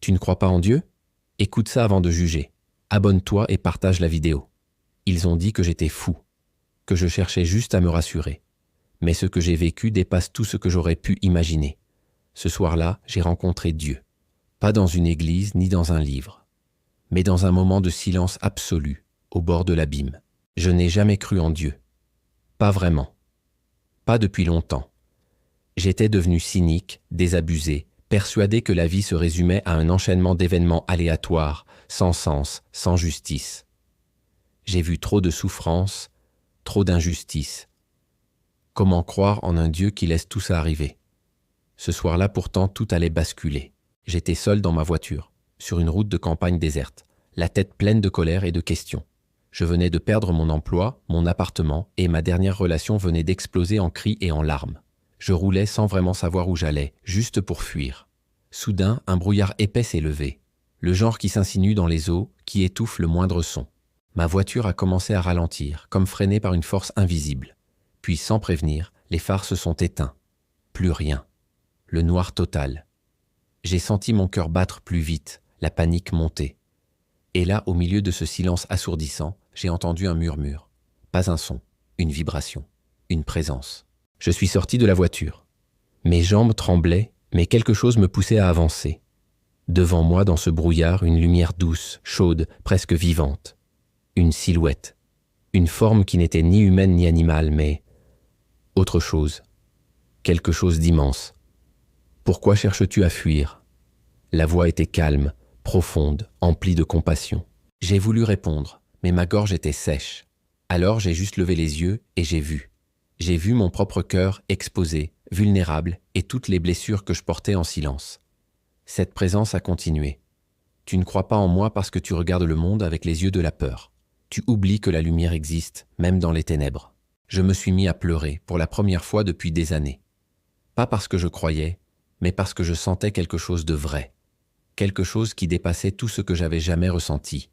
Tu ne crois pas en Dieu? Écoute ça avant de juger. Abonne-toi et partage la vidéo. Ils ont dit que j'étais fou, que je cherchais juste à me rassurer. Mais ce que j'ai vécu dépasse tout ce que j'aurais pu imaginer. Ce soir-là, j'ai rencontré Dieu. Pas dans une église ni dans un livre, mais dans un moment de silence absolu, au bord de l'abîme. Je n'ai jamais cru en Dieu. Pas vraiment. Pas depuis longtemps. J'étais devenu cynique, désabusé, persuadé que la vie se résumait à un enchaînement d'événements aléatoires, sans sens, sans justice. J'ai vu trop de souffrance, trop d'injustice. Comment croire en un Dieu qui laisse tout ça arriver? Ce soir-là, pourtant, tout allait basculer. J'étais seul dans ma voiture, sur une route de campagne déserte, la tête pleine de colère et de questions. Je venais de perdre mon emploi, mon appartement, et ma dernière relation venait d'exploser en cris et en larmes. Je roulais sans vraiment savoir où j'allais, juste pour fuir. Soudain, un brouillard épais s'est levé, le genre qui s'insinue dans les eaux, qui étouffe le moindre son. Ma voiture a commencé à ralentir, comme freinée par une force invisible. Puis, sans prévenir, les phares se sont éteints. Plus rien. Le noir total. J'ai senti mon cœur battre plus vite, la panique monter. Et là, au milieu de ce silence assourdissant, j'ai entendu un murmure. Pas un son, une vibration, une présence. Je suis sorti de la voiture. Mes jambes tremblaient, mais quelque chose me poussait à avancer. Devant moi, dans ce brouillard, une lumière douce, chaude, presque vivante. Une silhouette. Une forme qui n'était ni humaine ni animale, mais autre chose. Quelque chose d'immense. Pourquoi cherches-tu à fuir? La voix était calme, profonde, emplie de compassion. J'ai voulu répondre, mais ma gorge était sèche. Alors j'ai juste levé les yeux et j'ai vu. J'ai vu mon propre cœur exposé, vulnérable, et toutes les blessures que je portais en silence. Cette présence a continué. Tu ne crois pas en moi parce que tu regardes le monde avec les yeux de la peur. Tu oublies que la lumière existe, même dans les ténèbres. Je me suis mis à pleurer, pour la première fois depuis des années. Pas parce que je croyais, mais parce que je sentais quelque chose de vrai. Quelque chose qui dépassait tout ce que j'avais jamais ressenti.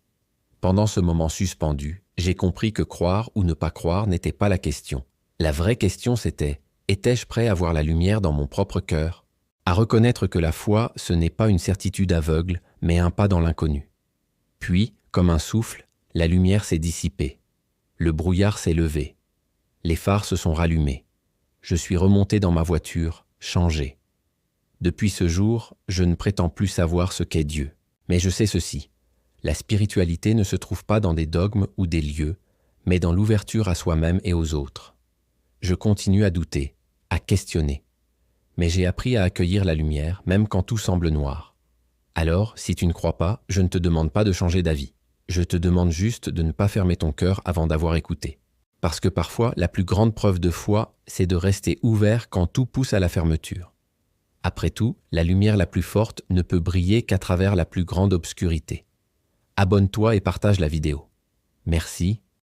Pendant ce moment suspendu, j'ai compris que croire ou ne pas croire n'était pas la question. La vraie question c'était, étais-je prêt à voir la lumière dans mon propre cœur? À reconnaître que la foi, ce n'est pas une certitude aveugle, mais un pas dans l'inconnu. Puis, comme un souffle, la lumière s'est dissipée. Le brouillard s'est levé. Les phares se sont rallumés. Je suis remonté dans ma voiture, changé. Depuis ce jour, je ne prétends plus savoir ce qu'est Dieu. Mais je sais ceci. La spiritualité ne se trouve pas dans des dogmes ou des lieux, mais dans l'ouverture à soi-même et aux autres. Je continue à douter, à questionner. Mais j'ai appris à accueillir la lumière, même quand tout semble noir. Alors, si tu ne crois pas, je ne te demande pas de changer d'avis. Je te demande juste de ne pas fermer ton cœur avant d'avoir écouté. Parce que parfois, la plus grande preuve de foi, c'est de rester ouvert quand tout pousse à la fermeture. Après tout, la lumière la plus forte ne peut briller qu'à travers la plus grande obscurité. Abonne-toi et partage la vidéo. Merci